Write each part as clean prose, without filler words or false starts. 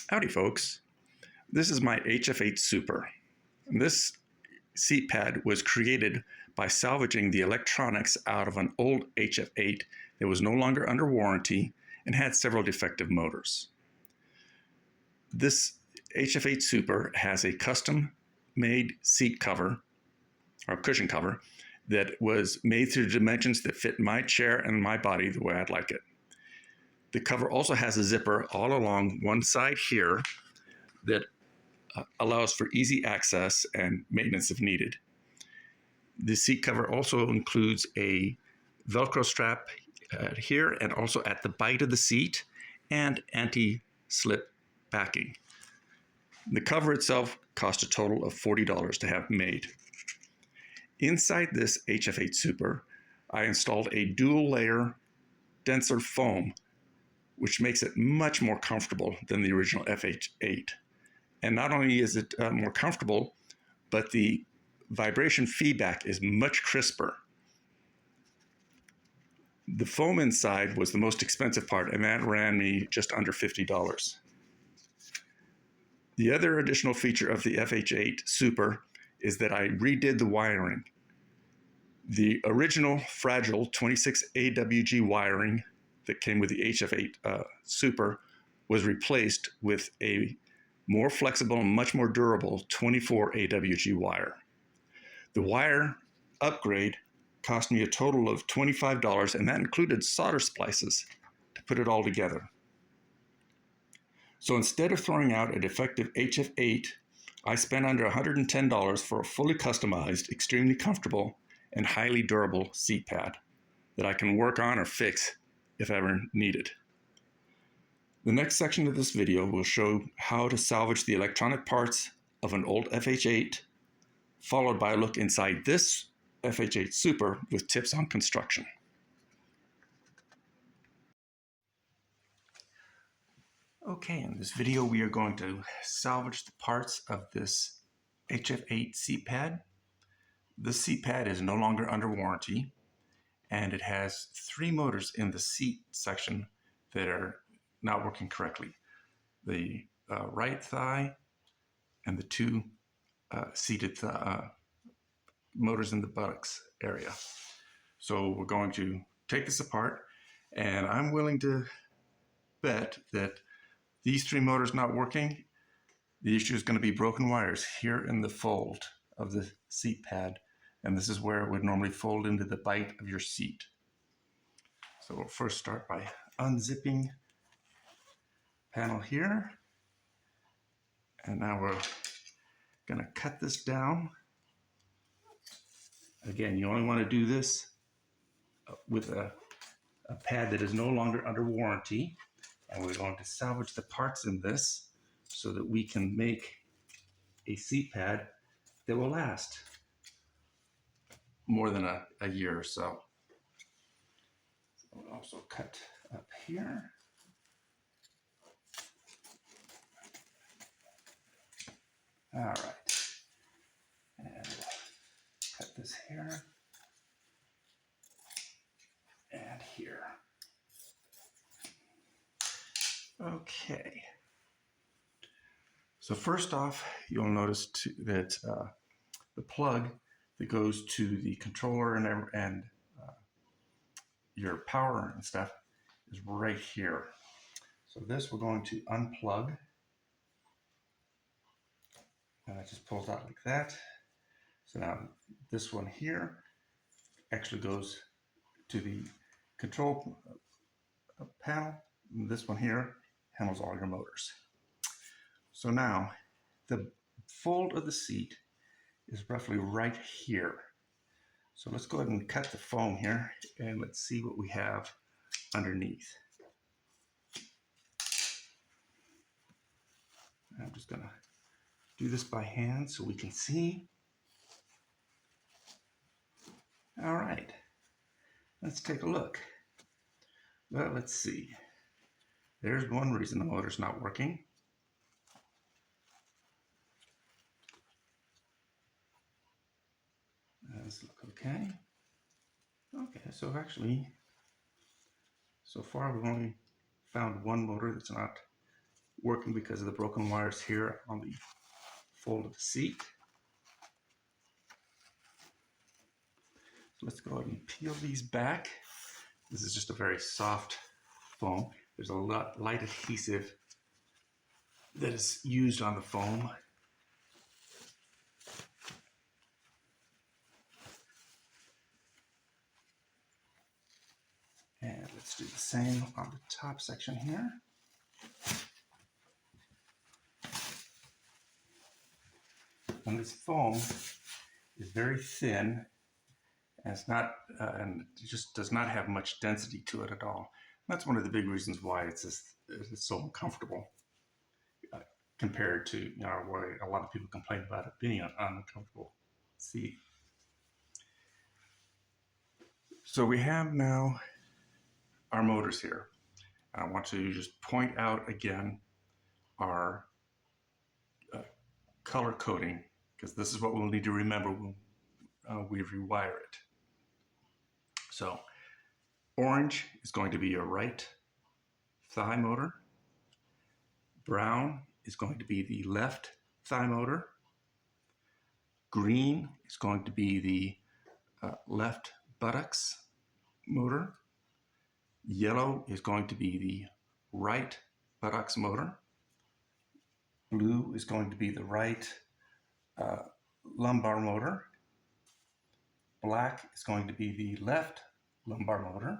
Howdy folks, this is my HF8 Super. This seat pad was created by salvaging the electronics out of an old HF8 that was no longer under warranty and had several defective motors. This HF8 Super has a custom made seat cover or cushion cover that was made to dimensions that fit my chair and my body the way I'd like it. The cover also has a zipper all along one side here that allows for easy access and maintenance if needed. The seat cover also includes a Velcro strap here and also at the bite of the seat and anti-slip backing. The cover itself cost a total of $40 to have made. Inside this HF8 Super, I installed a dual layer denser foam, which makes it much more comfortable than the original FH8. And not only is it more comfortable, but the vibration feedback is much crisper. The foam inside was the most expensive part, and that ran me just under $50. The other additional feature of the FH8 Super is that I redid the wiring. The original fragile 26 AWG wiring that came with the HF8 Super was replaced with a more flexible and much more durable 24 AWG wire. The wire upgrade cost me a total of $25, and that included solder splices to put it all together. So instead of throwing out a defective HF8, I spent under $110 for a fully customized, extremely comfortable, and highly durable seat pad that I can work on or fix if ever needed. The next section of this video will show how to salvage the electronic parts of an old FH8, followed by a look inside this FH8 Super with tips on construction. Okay, in this video we are going to salvage the parts of this HF8 seat pad. This seat pad is no longer under warranty, and it has 3 motors in the seat section that are not working correctly. The right thigh and the 2 seated motors in the buttocks area. So we're going to take this apart, and I'm willing to bet that these 3 motors not working, the issue is going to be broken wires here in the fold of the seat pad, and this is where it would normally fold into the bite of your seat. So we'll first start by unzipping panel here, and now we're going to cut this down. Again, you only want to do this with a pad that is no longer under warranty, and we're going to salvage the parts in this so that we can make a seat pad that will last more than a year or so. We'll also cut up here. All right, and we'll cut this here and here. Okay, so first off, you'll notice that the plug that goes to the controller and your power and stuff is right here. So this we're going to unplug. And it just pulls out like that. So now this one here actually goes to the control panel. And this one here handles all your motors. So now the fold of the seat is roughly right here. So let's go ahead and cut the foam here, and let's see what we have underneath. I'm just gonna do this by hand so we can see. All right, let's take a look. Well, let's see. There's one reason the motor's not working. Does look okay. Okay, so actually, so far we've only found one motor that's not working because of the broken wires here on the fold of the seat. So let's go ahead and peel these back. This is just a very soft foam. There's a light adhesive that is used on the foam. And let's do the same on the top section here. And this foam is very thin, and it's not, and it just does not have much density to it at all. And that's one of the big reasons why it's so uncomfortable compared to, you know, what a lot of people complain about it being an uncomfortable seat. So we have now our motors here. I want to just point out again our color coding, because this is what we'll need to remember when we rewire it. So orange is going to be your right thigh motor. Brown is going to be the left thigh motor. Green is going to be the left buttocks motor. Yellow is going to be the right buttocks motor. Blue is going to be the right lumbar motor. Black is going to be the left lumbar motor.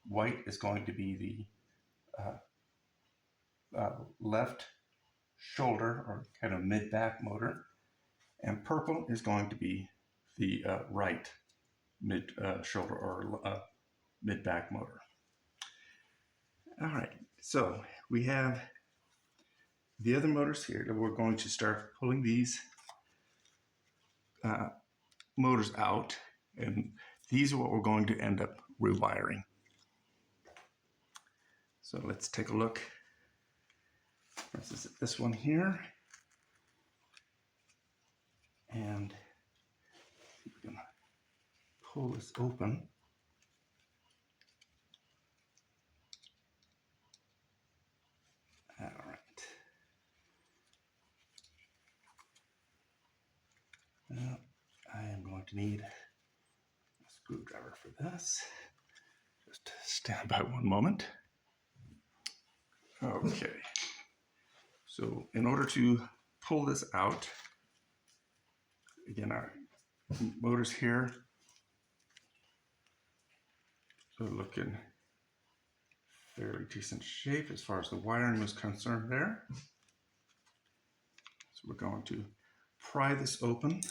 White is going to be the left shoulder or kind of mid-back motor. And purple is going to be the right mid-shoulder or mid-back motor. All right, so we have the other motors here that we're going to start pulling these motors out, and these are what we're going to end up rewiring. So let's take a look. For instance, at this one here, and we're going to pull this open. All right. Now, I am going to need a screwdriver for this. Just stand by one moment. Okay. So in order to pull this out, again, our motors here are looking fairly decent shape as far as the wiring is concerned there. So we're going to pry this open.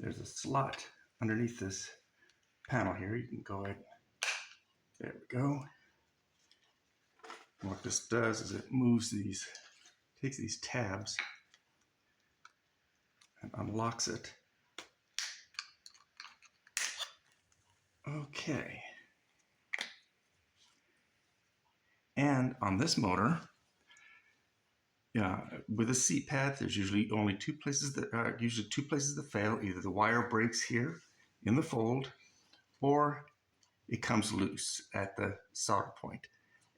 There's a slot underneath this panel here. You can go ahead. There we go. And what this does is it moves these, takes these tabs and unlocks it. Okay. And on this motor, with a seat pad, there's usually only two places that fail. Either the wire breaks here in the fold, or it comes loose at the solder point.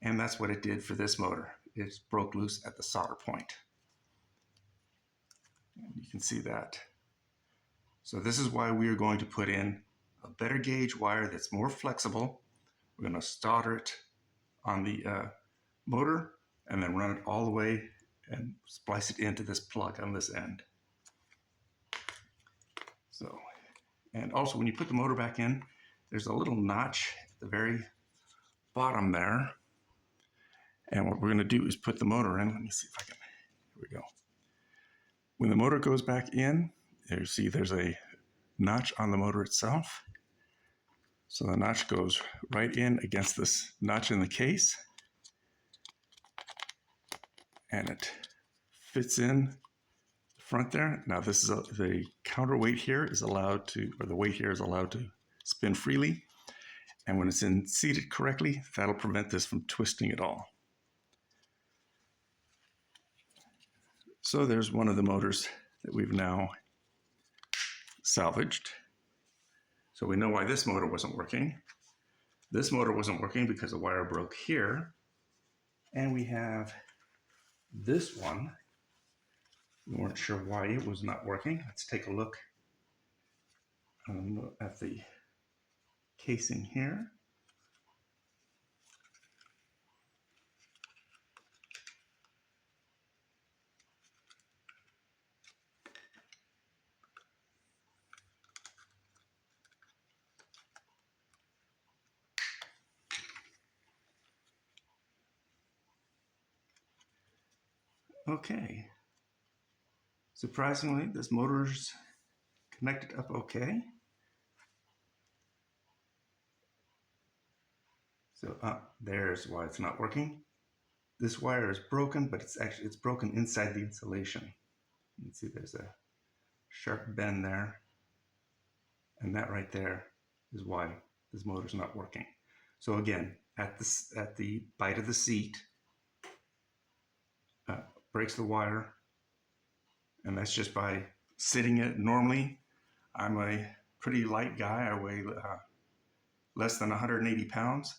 And that's what it did for this motor. It broke loose at the solder point. And you can see that. So this is why we are going to put in a better gauge wire that's more flexible. We're going to solder it on the motor and then run it all the way and splice it into this plug on this end. So, and also when you put the motor back in, there's a little notch at the very bottom there. And what we're going to do is put the motor in. Let me see if I can, here we go. When the motor goes back in, you see there's a notch on the motor itself. So the notch goes right in against this notch in the case. And it fits in the front there. Now this is the counterweight here is allowed to, or the weight here is allowed to spin freely. And when it's seated correctly, that'll prevent this from twisting at all. So there's one of the motors that we've now salvaged. So we know why this motor wasn't working. This motor wasn't working because the wire broke here. And we have this one. We weren't sure why it was not working. Let's take a look at the casing here. Okay. Surprisingly, this motor's connected up okay. So there's why it's not working. This wire is broken, but it's broken inside the insulation. You can see there's a sharp bend there, and that right there is why this motor's not working. So again, at the bite of the seat, breaks the wire, and that's just by sitting it. Normally, I'm a pretty light guy. I weigh less than 180 pounds.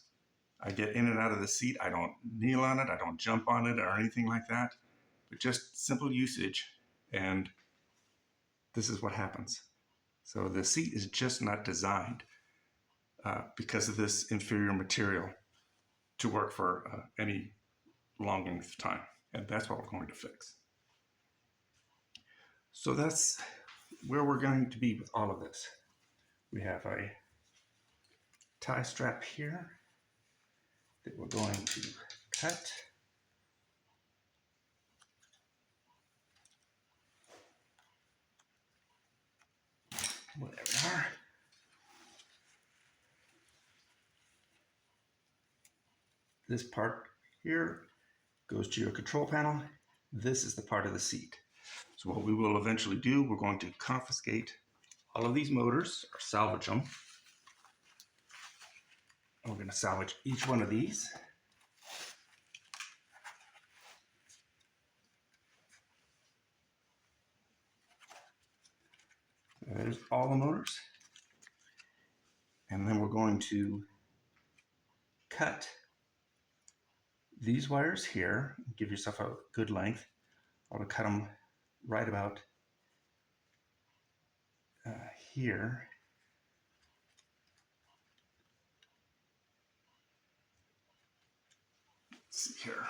I get in and out of the seat. I don't kneel on it. I don't jump on it or anything like that. But just simple usage, and this is what happens. So the seat is just not designed because of this inferior material to work for any long length of time. And that's what we're going to fix. So that's where we're going to be with all of this. We have a tie strap here that we're going to cut. Well, there we are. This part here goes to your control panel. This is the part of the seat. So what we will eventually do, we're going to confiscate all of these motors, or salvage them. And we're going to salvage each one of these. There's all the motors. And then we're going to cut these wires here. Give yourself a good length. I would cut them right about here. Let's see here.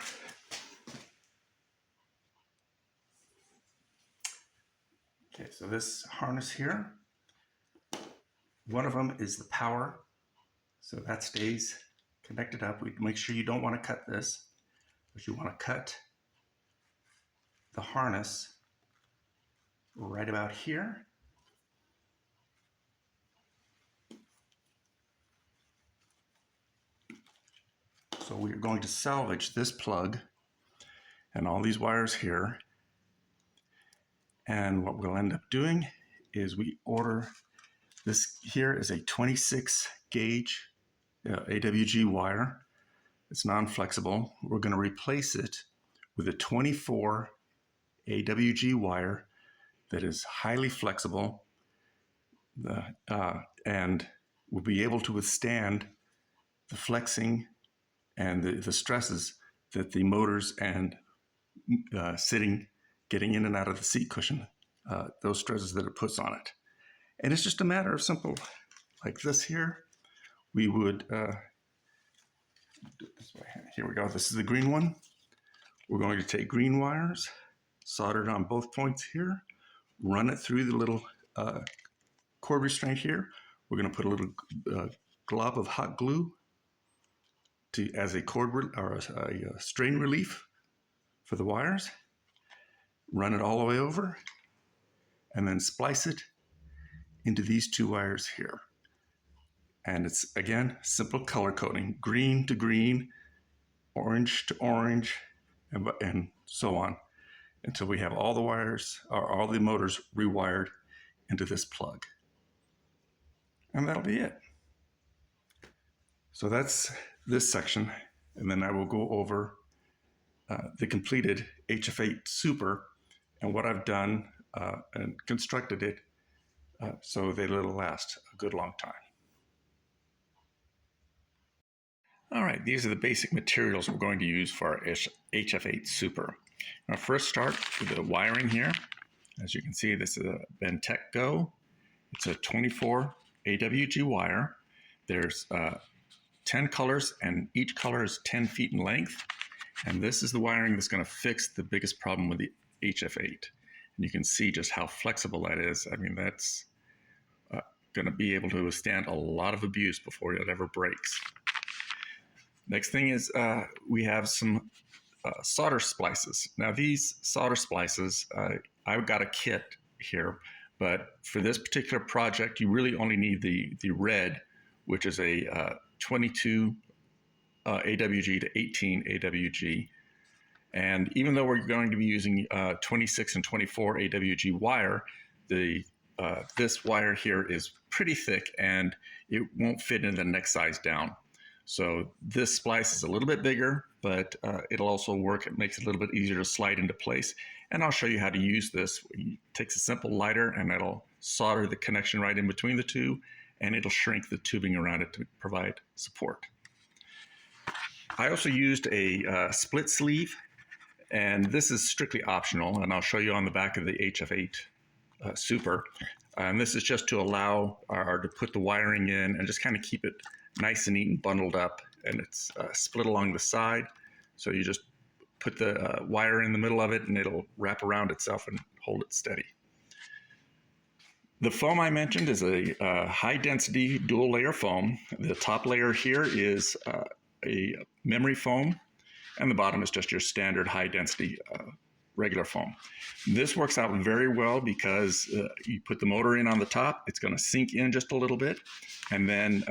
Okay, so this harness here, one of them is the power. So that stays connected up. We make sure you don't want to cut this, but you want to cut the harness right about here. So we're going to salvage this plug and all these wires here. And what we'll end up doing is we order this here is a 26 gauge AWG wire. It's non-flexible. We're going to replace it with a 24 AWG wire that is highly flexible and will be able to withstand the flexing and the stresses that the motors and getting in and out of the seat cushion, those stresses that it puts on it. And it's just a matter of simple, like this here, we would, do it this way. Here we go, this is the green one. We're going to take green wires, solder it on both points here, run it through the little cord restraint here. We're going to put a little glob of hot glue as a a strain relief for the wires. Run it all the way over, and then splice it into these two wires here. And it's, again, simple color coding, green to green, orange to orange, and so on, until we have all the wires, or all the motors rewired into this plug. And that'll be it. So that's this section, and then I will go over the completed HF8 Super and what I've done and constructed it so they'll last a good long time. All right, these are the basic materials we're going to use for our HF8 Super. I'll first start with the wiring here. As you can see, this is a Bntechgo. It's a 24 AWG wire. There's 10 colors, and each color is 10 feet in length. And this is the wiring that's going to fix the biggest problem with the HF8. And you can see just how flexible that is. I mean, that's going to be able to withstand a lot of abuse before it ever breaks. Next thing is we have some solder splices. Now these solder splices, I've got a kit here, but for this particular project, you really only need the red, which is a 22 AWG to 18 AWG. And even though we're going to be using 26 and 24 AWG wire, this wire here is pretty thick and it won't fit in the next size down. So this splice is a little bit bigger, but it'll also work. It makes it a little bit easier to slide into place. And I'll show you how to use this. It takes a simple lighter and it'll solder the connection right in between the two, and it'll shrink the tubing around it to provide support. I also used a split sleeve, and this is strictly optional, and I'll show you on the back of the HF8 Super. And this is just to allow to put the wiring in and just kind of keep it nice and neat and bundled up, and it's split along the side. So you just put the wire in the middle of it and it'll wrap around itself and hold it steady. The foam I mentioned is a high density dual layer foam. The top layer here is a memory foam, and the bottom is just your standard high density regular foam. This works out very well because you put the motor in on the top, it's going to sink in just a little bit, and then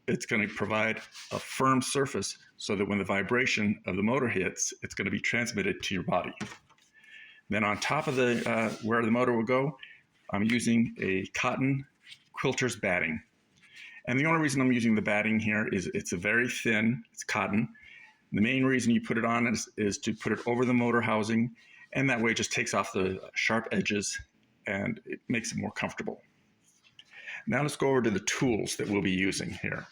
it's going to provide a firm surface so that when the vibration of the motor hits, it's going to be transmitted to your body. Then on top of the where the motor will go, I'm using a cotton quilters batting. And the only reason I'm using the batting here is it's a very thin, it's cotton. The main reason you put it on is to put it over the motor housing, and that way it just takes off the sharp edges and it makes it more comfortable. Now let's go over to the tools that we'll be using here.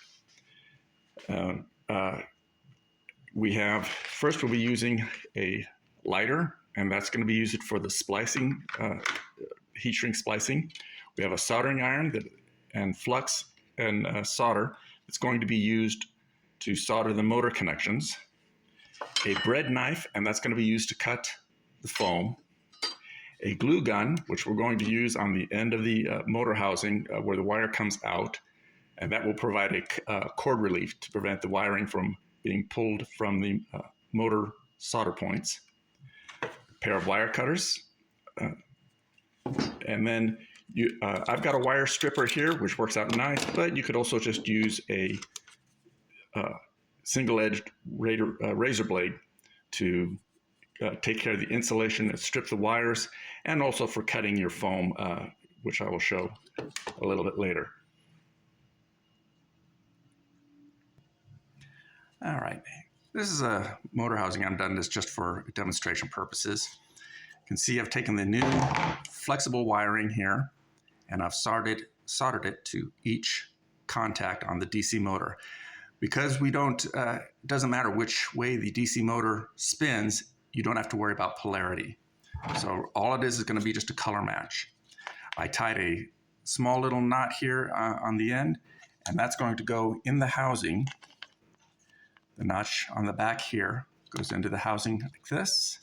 First we'll be using a lighter, and that's going to be used for the splicing, heat shrink splicing. We have a soldering iron and flux and solder that's going to be used to solder the motor connections. A bread knife, and that's going to be used to cut the foam. A glue gun, which we're going to use on the end of the motor housing where the wire comes out, and that will provide a cord relief to prevent the wiring from being pulled from the motor solder points. A pair of wire cutters, and then I've got a wire stripper here, which works out nice, but you could also just use a single-edged razor blade to take care of the insulation and strip the wires, and also for cutting your foam, which I will show a little bit later. All right, this is a motor housing. I've done this just for demonstration purposes. You can see I've taken the new flexible wiring here, and I've soldered it to each contact on the DC motor. Because we don't, it doesn't matter which way the DC motor spins, you don't have to worry about polarity. So all it is going to be just a color match. I tied a small little knot here on the end, and that's going to go in the housing. The notch on the back here goes into the housing like this.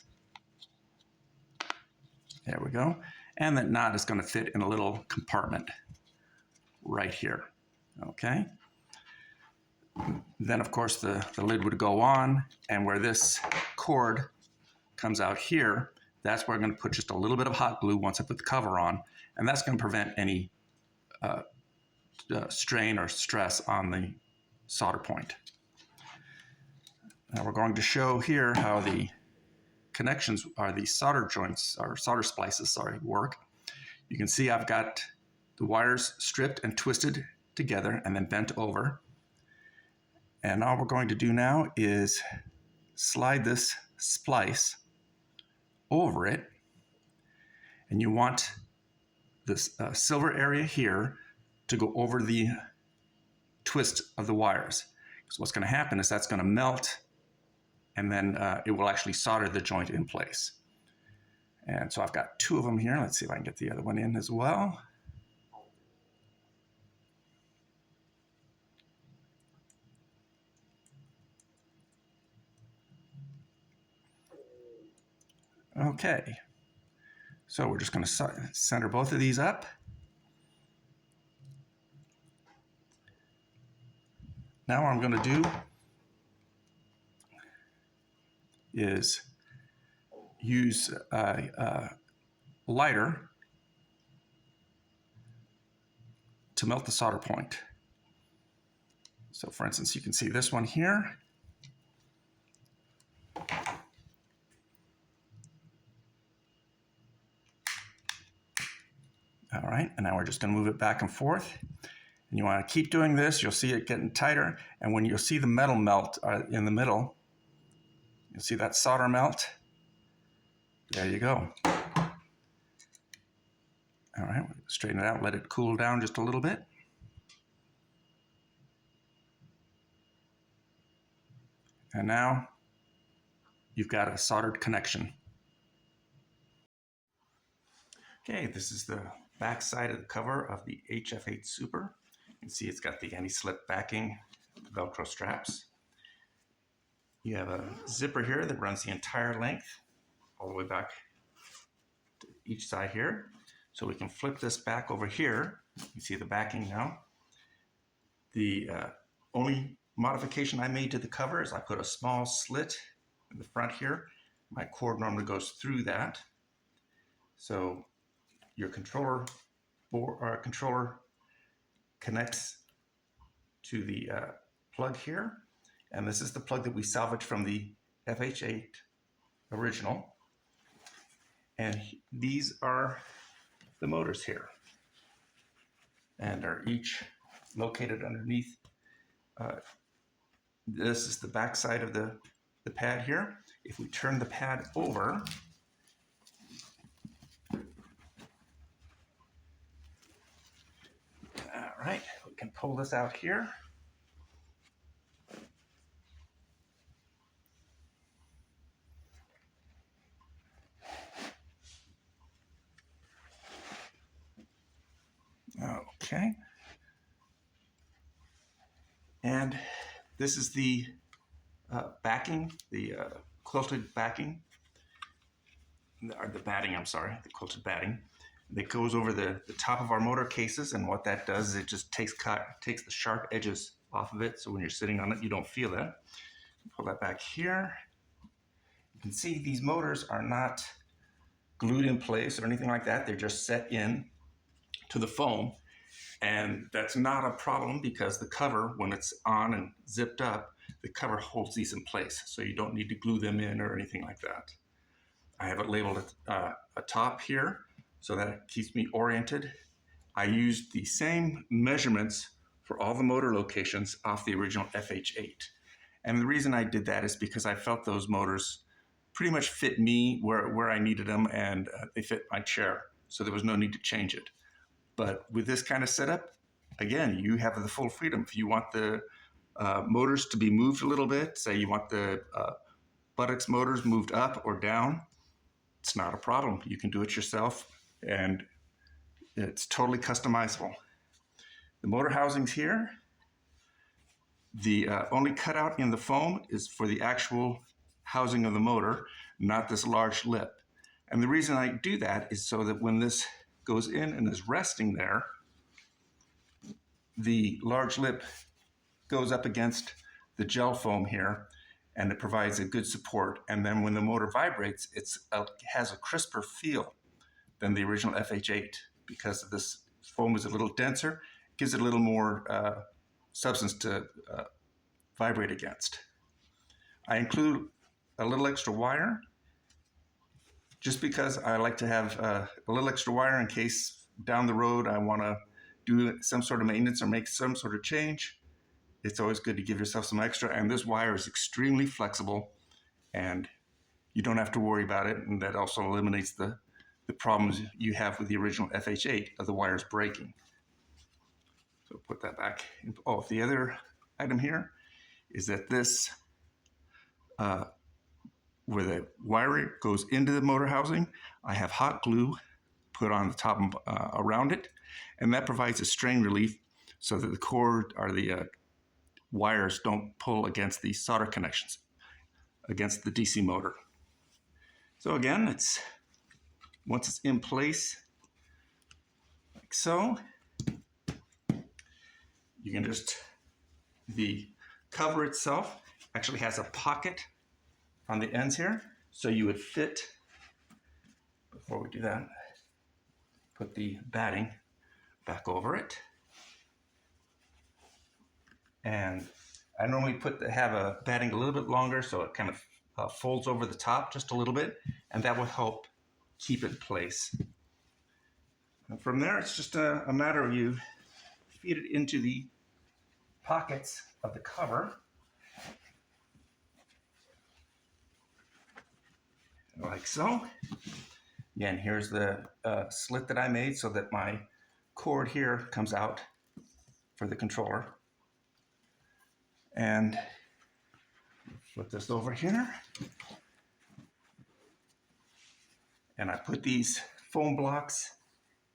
There we go. And that knot is going to fit in a little compartment right here. Okay. Then, of course, the lid would go on, and where this cord comes out here, that's where I'm going to put just a little bit of hot glue once I put the cover on, and that's going to prevent any strain or stress on the solder point. Now we're going to show here how the connections are the solder joints, or solder splices, sorry, work. You can see I've got the wires stripped and twisted together and then bent over. And all we're going to do now is slide this splice over it, And you want this silver area here to go over the twist of the wires. So what's going to happen is that's going to melt, and then it will actually solder the joint in place. And so I've got 2 of them here. Let's see if I can get the other one in as well. Okay, so we're just going to center both of these up. Now what I'm going to do is use a lighter to melt the solder point. So for instance, you can see this one here. All right, and now we're just going to move it back and forth. And you want to keep doing this. You'll see it getting tighter. And when you'll see the metal melt in the middle, you'll see that solder melt. There you go. All right, straighten it out, let it cool down just a little bit. And now you've got a soldered connection. Okay, this is the back side of the cover of the HF8 Super. You can see it's got the anti-slip backing, the Velcro straps. You have a zipper here that runs the entire length, all the way back to each side here. So we can flip this back over here. You see the backing now. The only modification I made to the cover is I put a small slit in the front here. My cord normally goes through that. So your controller connects to the plug here. And this is the plug that we salvaged from the FH8 original. And these are the motors here, and are each located underneath. This is the back side of the pad here. If we turn the pad over, all right, we can pull this out here. Okay, and this is the backing, the quilted backing, or the batting, I'm sorry, the quilted batting that goes over the top of our motor cases. And what that does is it just takes the sharp edges off of it, so when you're sitting on it, you don't feel that. Pull that back here. You can see these motors are not glued in place or anything like that. They're just set in to the foam. And that's not a problem because the cover, when it's on and zipped up, the cover holds these in place. So you don't need to glue them in or anything like that. I have it labeled a top here, so that it keeps me oriented. I used the same measurements for all the motor locations off the original FH8. And the reason I did that is because I felt those motors pretty much fit me where I needed them, and they fit my chair. So there was no need to change it. But with this kind of setup, again, you have the full freedom. If you want the motors to be moved a little bit, say you want the Buttocks motors moved up or down, it's not a problem. You can do it yourself, and it's totally customizable. The motor housings here, the only cutout in the foam is for the actual housing of the motor, not this large lip. And the reason I do that is so that when this goes in and is resting there, the large lip goes up against the gel foam here, and it provides a good support. And then when the motor vibrates, it has a crisper feel than the original FH8 because this foam is a little denser. It gives it a little more substance to vibrate against. I include a little extra wire just because I like to have a little extra wire in case down the road I want to do some sort of maintenance or make some sort of change. It's always good to give yourself some extra, and this wire is extremely flexible and you don't have to worry about it, and that also eliminates the the problems you have with the original FH8 of the wires breaking. So put that back. Oh, the other item here is that this, where the wiring goes into the motor housing, I have hot glue put on the top around it, and that provides a strain relief so that the cord or the wires don't pull against the solder connections, against the DC motor. So again, once it's in place, like so, you can the cover itself actually has a pocket on the ends here, so you would fit, before we do that, put the batting back over it. And I normally have a batting a little bit longer so it kind of folds over the top just a little bit, and that will help keep it in place. And from there, it's just a matter of you feed it into the pockets of the cover. Like so. Again, here's the slit that I made so that my cord here comes out for the controller. And flip this over here. And I put these foam blocks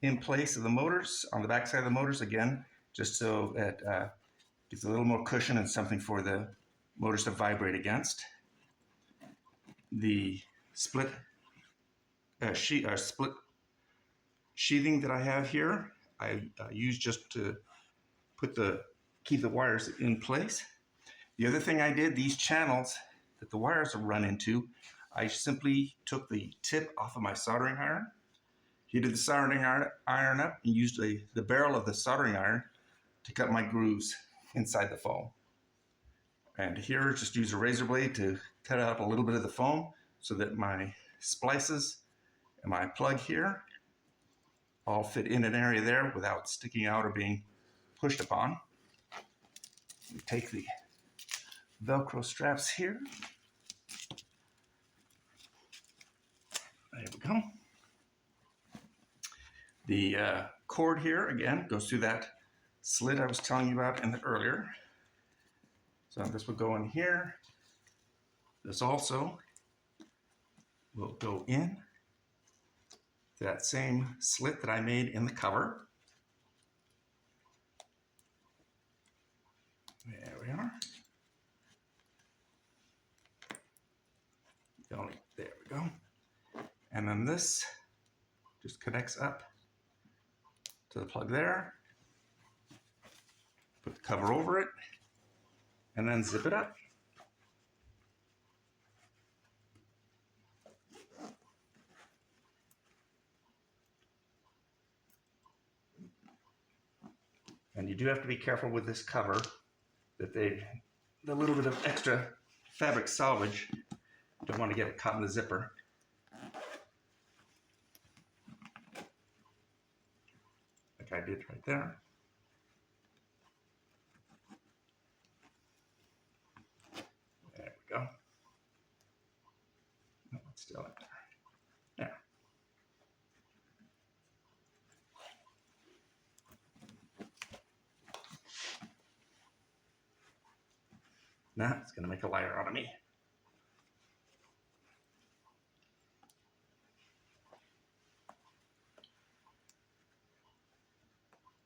in place of the motors, on the back side of the motors again, just so that gives a little more cushion and something for the motors to vibrate against. The split sheathing that I have here, I use just to keep the wires in place. The other thing I did, these channels that the wires run into, I simply took the tip off of my soldering iron, heated the soldering iron up, and used the barrel of the soldering iron to cut my grooves inside the foam. And here, just use a razor blade to cut out a little bit of the foam so that my splices and my plug here all fit in an area there without sticking out or being pushed upon. We take the Velcro straps here. There we go. The cord here, again, goes through that slit I was telling you about earlier. So this will go in here. This also will go in that same slit that I made in the cover. There we are. There we go. And then this just connects up to the plug there. Put the cover over it, and then zip it up. And you do have to be careful with this cover that the little bit of extra fabric salvage, don't want to get it caught in the zipper. Like I did right there. There we go. No, it's still in there. There. Now it's going to make a liar out of me.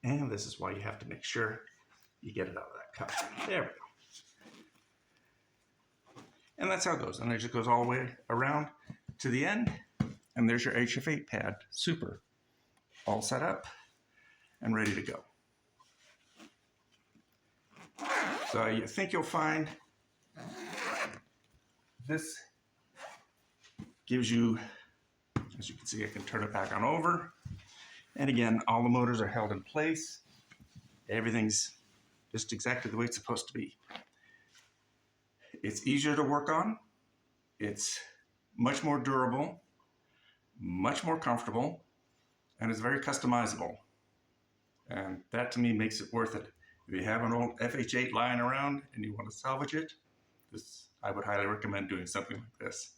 And this is why you have to make sure you get it out of that cup. There we go. And that's how it goes. And it just goes all the way around to the end. And there's your HF8 pad. Super. All set up and ready to go. So you think you'll find this gives you, as you can see, I can turn it back on over. And again, all the motors are held in place. Everything's just exactly the way it's supposed to be. It's easier to work on. It's much more durable, much more comfortable, and it's very customizable. And that to me makes it worth it. If you have an old FH8 lying around and you want to salvage it, I would highly recommend doing something like this.